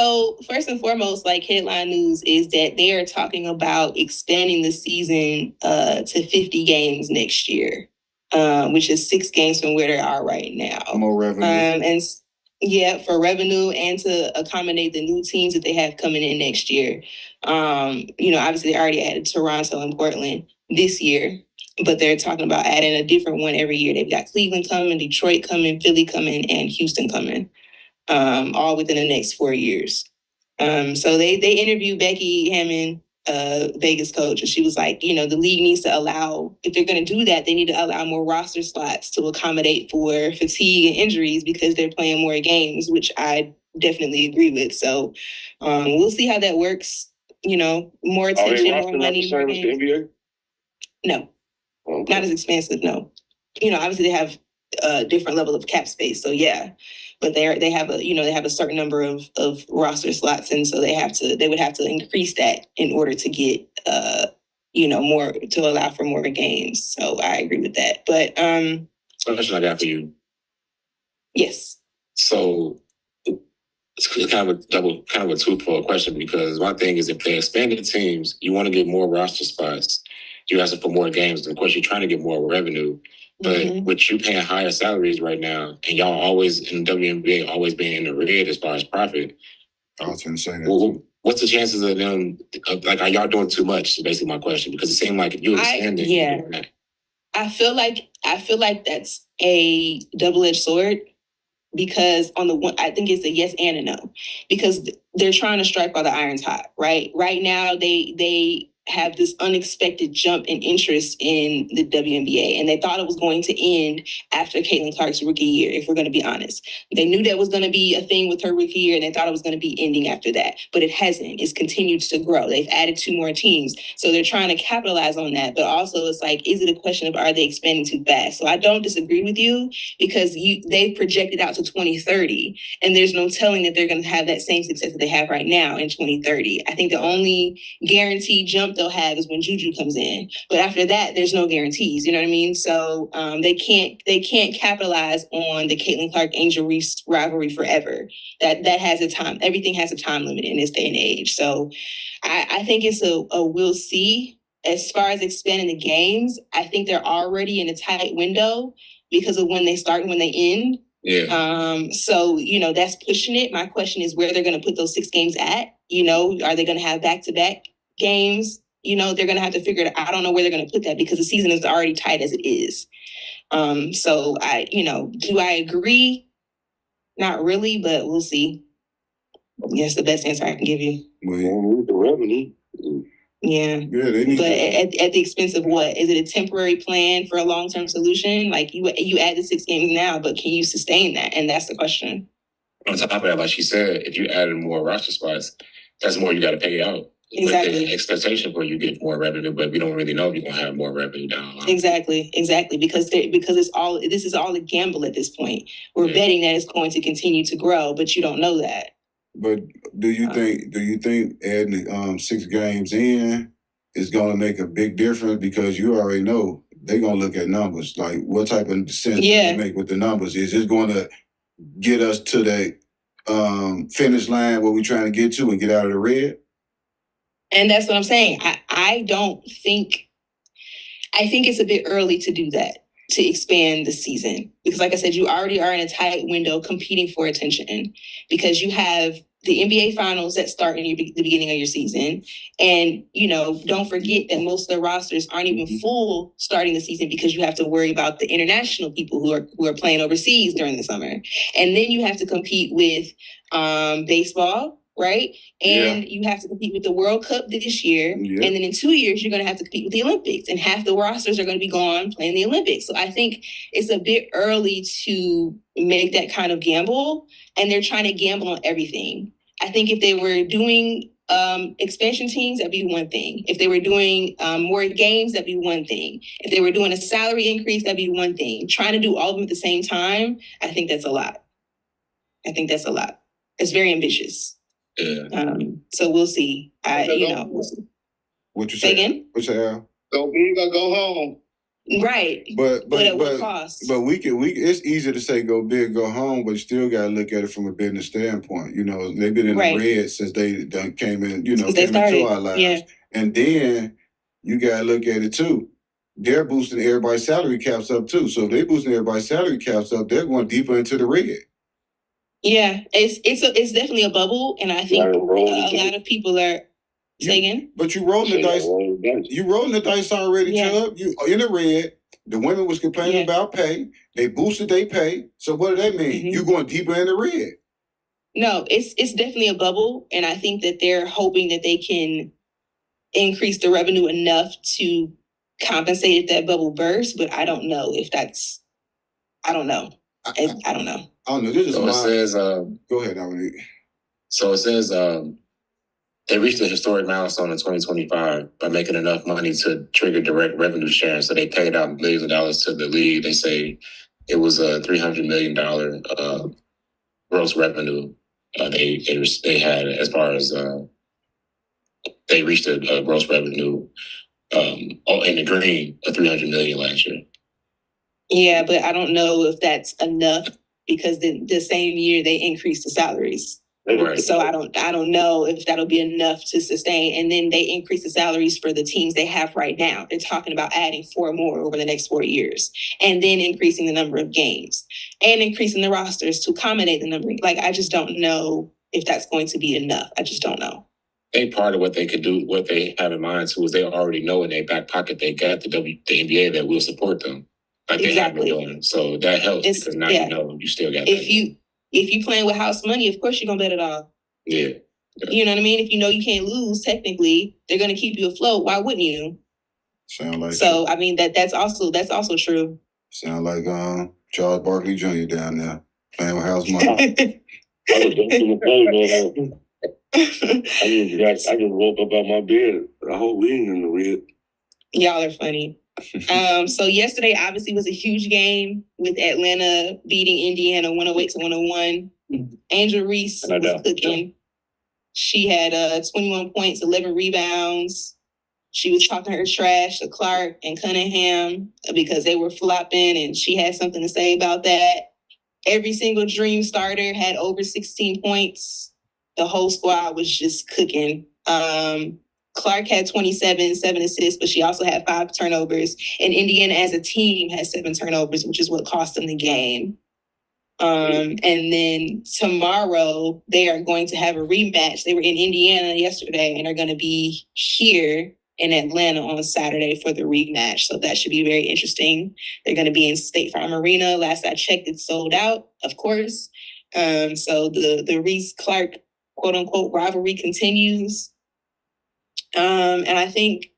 So first and foremost, like headline news is that they are talking about expanding the season to 50 games next year, which is 6 games from where they are right now. More revenue. And yeah, for revenue and to accommodate the new teams that they have coming in next year. Obviously they already added Toronto and Portland this year, but they're talking about adding a different one every year. They've got Cleveland coming, Detroit coming, Philly coming, and Houston coming. All within the next 4 years. So they interviewed Becky Hammond, Vegas coach, and she was like, the league needs to allow, if they're going to do that, they need to allow more roster slots to accommodate for fatigue and injuries because they're playing more games, which I definitely agree with. So we'll see how that works. More attention, more money. Are they the NBA? No, okay. Not as expensive. No, obviously they have a different level of cap space. So yeah, but they have a certain number of roster slots, and so they would have to increase that in order to get more, to allow for more games. So I agree with that. But question I got for you. Yes. So it's kind of a twofold question, because one thing is, if they're expanding teams, you want to get more roster spots. You're asking for more games, and of course you're trying to get more revenue. But with you paying higher salaries right now, and y'all always in the WNBA always being in the red as far as profit, I was going to say that. What's the chances of them? Are y'all doing too much? Is basically my question, because it seemed like if you expanding, yeah. I feel like that's a double-edged sword, because on the one, I think it's a yes and a no, because they're trying to strike while the iron's hot, right? Right now, they have this unexpected jump in interest in the WNBA, and they thought it was going to end after Caitlin Clark's rookie year, if we're going to be honest. They knew that was going to be a thing with her rookie year, and they thought it was going to be ending after that, but it hasn't. It's continued to grow. They've added 2 more teams, so they're trying to capitalize on that, but also it's like, is it a question of, are they expanding too fast? So I don't disagree with you, because they've projected out to 2030, and there's no telling that they're going to have that same success that they have right now in 2030. I think the only guaranteed jump they'll have is when Juju comes in, but after that, there's no guarantees. You know what I mean? So they can't capitalize on the Caitlin Clark Angel Reese rivalry forever. That has a time. Everything has a time limit in this day and age. So I think it's a we'll see. As far as expanding the games, I think they're already in a tight window because of when they start and when they end. Yeah. So, that's pushing it. My question is where they're going to put those 6 games at. Are they going to have back-to-back games? They're going to have to figure it out. I don't know where they're going to put that, because the season is already tight as it is. So do I agree? Not really, but we'll see. That's the best answer I can give you. Well, the revenue. Yeah. But at the expense of what? Is it a temporary plan for a long-term solution? Like you add the 6 games now, but can you sustain that? And that's the question. On top of that, like she said, if you added more roster spots, that's more you got to pay out. Exactly. With the expectation for you get more revenue, but we don't really know if you're gonna have more revenue down the line. Exactly. Because this is all a gamble at this point. We're betting that it's going to continue to grow, but you don't know that. But do you think adding 6 games in is going to make a big difference? Because you already know they're going to look at numbers. Like, what type of sense do you make with the numbers? Is this going to get us to the finish line where we're trying to get to and get out of the red? And that's what I'm saying. I think it's a bit early to do that, to expand the season. Because like I said, you already are in a tight window competing for attention, because you have the NBA finals that start in the beginning of your season. And, don't forget that most of the rosters aren't even full starting the season, because you have to worry about the international people who are playing overseas during the summer. And then you have to compete with baseball, right? And you have to compete with the World Cup this year. Yeah. And then in 2 years, you're going to have to compete with the Olympics. And half the rosters are going to be gone playing the Olympics. So I think it's a bit early to make that kind of gamble. And they're trying to gamble on everything. I think if they were doing expansion teams, that'd be one thing. If they were doing more games, that'd be one thing. If they were doing a salary increase, that'd be one thing. Trying to do all of them at the same time, I think that's a lot. It's very ambitious. Yeah. So we'll see. We'll see. What you say again? What you say, Al? Go big or go home. Right. But at what cost? But it's easy to say go big, go home, but you still got to look at it from a business standpoint. You know, they've been in the red since they came in, came into our lives. Yeah. And then you got to look at it too. They're boosting everybody's salary caps up too. So if they're boosting everybody's salary caps up, they're going deeper into the red. Yeah, it's definitely a bubble, and I think a lot of people are saying. But you rolling the dice. You rolling the dice already, Chubb. You in the red. The women was complaining about pay. They boosted their pay. So what does that mean? You going deeper in the red. No, it's definitely a bubble, and I think that they're hoping that they can increase the revenue enough to compensate if that bubble bursts. But I don't know if that's. I don't know. I don't know. I don't know. This is so it says. Go ahead, Dominique. So it says. They reached a historic milestone in 2025 by making enough money to trigger direct revenue sharing. So they paid out millions of dollars to the league. They say it was a $300 million gross revenue they had as far as they reached a gross revenue in the green of $300 million last year. Yeah, but I don't know if that's enough because the same year they increased the salaries. Right. So I don't know if that'll be enough to sustain. And then they increase the salaries for the teams they have right now. They're talking about adding 4 more over the next 4 years, and then increasing the number of games and increasing the rosters to accommodate the number. Like, I just don't know if that's going to be enough. I just don't know. I think part of what they could do, what they have in mind too, is they already know in their back pocket they got the NBA that will support them, like they have been doing. So that helps because now you still got. If you playing with house money, of course you're gonna bet it all. Yeah. You know what I mean? If you know you can't lose, technically, they're gonna keep you afloat. Why wouldn't you? Sound like so. I mean that's also true. Sound like Charles Barkley Jr. down there playing with house money. I just woke up out my bed. The whole league in the red. Y'all are funny. So yesterday obviously was a huge game with Atlanta beating Indiana 108-101. Angel Reese was cooking. She had 21 points, 11 rebounds. She was talking her trash to Clark and Cunningham because they were flopping, and she had something to say about that. Every single Dream starter had over 16 points. The whole squad was just cooking. Clark had 27, 7 assists, but she also had 5 turnovers. And Indiana as a team had 7 turnovers, which is what cost them the game. And then tomorrow they are going to have a rematch. They were in Indiana yesterday and are going to be here in Atlanta on Saturday for the rematch. So that should be very interesting. They're going to be in State Farm Arena. Last I checked, it's sold out, of course. So the Reese-Clark quote-unquote rivalry continues. And I think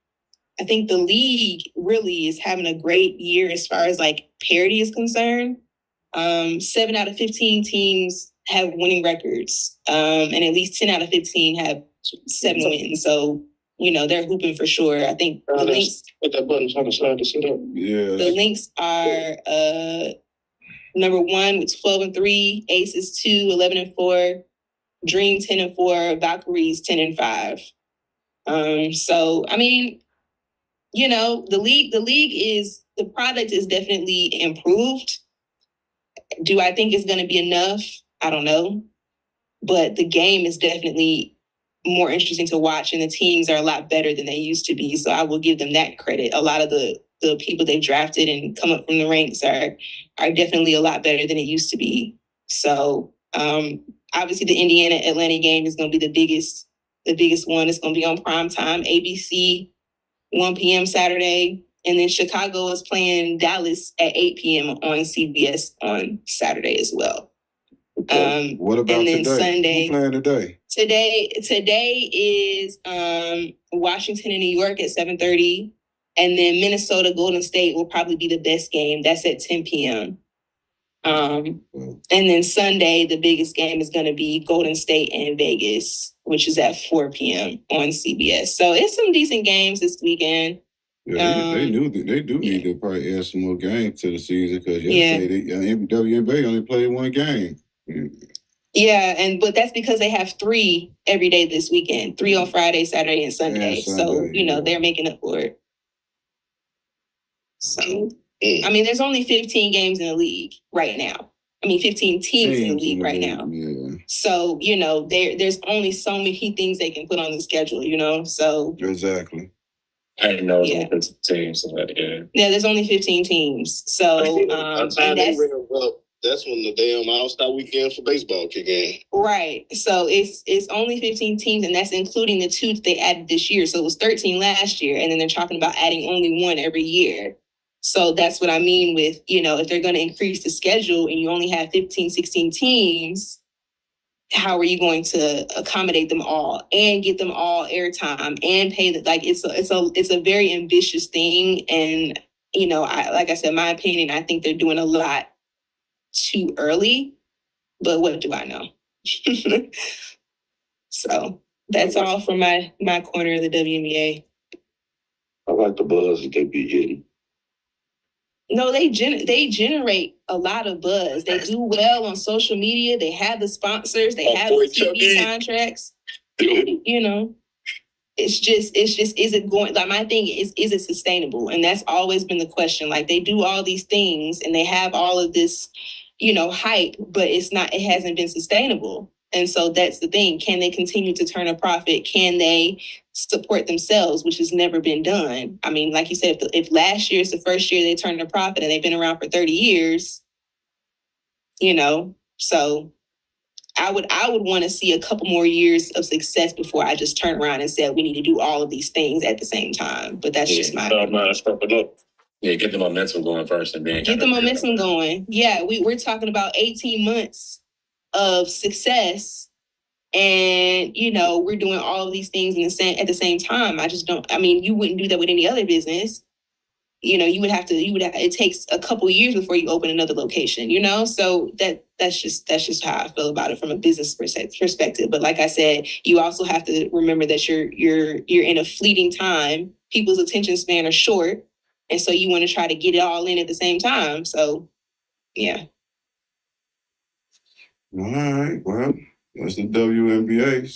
the league really is having a great year as far as like parity is concerned. 7 out of 15 teams have winning records, and at least 10 out of 15 have 7 wins. So, they're hooping for sure. I think the links. Hit that button so I can slide this shit up. Yeah. The links are number 1 with 12-3, Aces 2, 11-4, Dream 10-4, Valkyries 10-5. So I mean, the product is definitely improved. Do I think it's going to be enough? I don't know. But the game is definitely more interesting to watch, and the teams are a lot better than they used to be. So I will give them that credit. A lot of the people they've drafted and come up from the ranks are definitely a lot better than it used to be. So obviously the Indiana-Atlanta game is going to be the biggest one. It's going to be on primetime, ABC, 1 p.m. Saturday. And then Chicago is playing Dallas at 8 p.m. on CBS on Saturday as well. What about and then today? Sunday? Who's playing today? Today is Washington and New York at 7:30. And then Minnesota Golden State will probably be the best game. That's at 10 p.m. And then Sunday, the biggest game is going to be Golden State and Vegas, which is at 4 p.m. on CBS. So it's some decent games this weekend. Yeah, they do need to probably add some more games to the season because WNBA only played 1 game. Yeah, but that's because they have 3 every day this weekend. 3 on Friday, Saturday, and Sunday. So, they're making up for it. So, I mean, there's only 15 games in the league right now. I mean, 15 teams in the league right now. Yeah. So, you know, there's only so many things they can put on the schedule, you know? So. Exactly. I didn't know it was 15 teams. So yeah, there's only 15 teams. So, that's when the damn All-Star weekend for baseball kick in. Right. So it's only 15 teams, and that's including the 2 that they added this year. So it was 13 last year, and then they're talking about adding only 1 every year. So that's what I mean with, you know, if they're going to increase the schedule and you only have 15, 16 teams, how are you going to accommodate them all and get them all airtime and pay the, like, it's a very ambitious thing. And, you know, like I said, my opinion, I think they're doing a lot too early, but what do I know? So that's all from my corner of the WNBA. I like the buzz that they be getting. No, they generate a lot of buzz. They do well on social media. They have the sponsors. They have the TV contracts. You know, it's just, is it going, like, my thing is it sustainable? And that's always been the question. Like, they do all these things and they have all of this, you know, hype, but it hasn't been sustainable. And so that's the thing. Can they continue to turn a profit? Can they support themselves, which has never been done? I mean, like you said, if last year is the first year they turned a profit and they've been around for 30 years, you know, so I would want to see a couple more years of success before I just turn around and say we need to do all of these things at the same time. But that's just my opinion. Yeah, get the momentum going first and then get the momentum going. Yeah, we're talking about 18 months of success, and you know, we're doing all of these things at the same time. I mean, you wouldn't do that with any other business. You know, it takes a couple years before you open another location, you know? So that's just how I feel about it from a business perspective. But like I said, you also have to remember that you're in a fleeting time. People's attention span are short. And so you want to try to get it all in at the same time. So, yeah. All right. Well, that's the WNBA.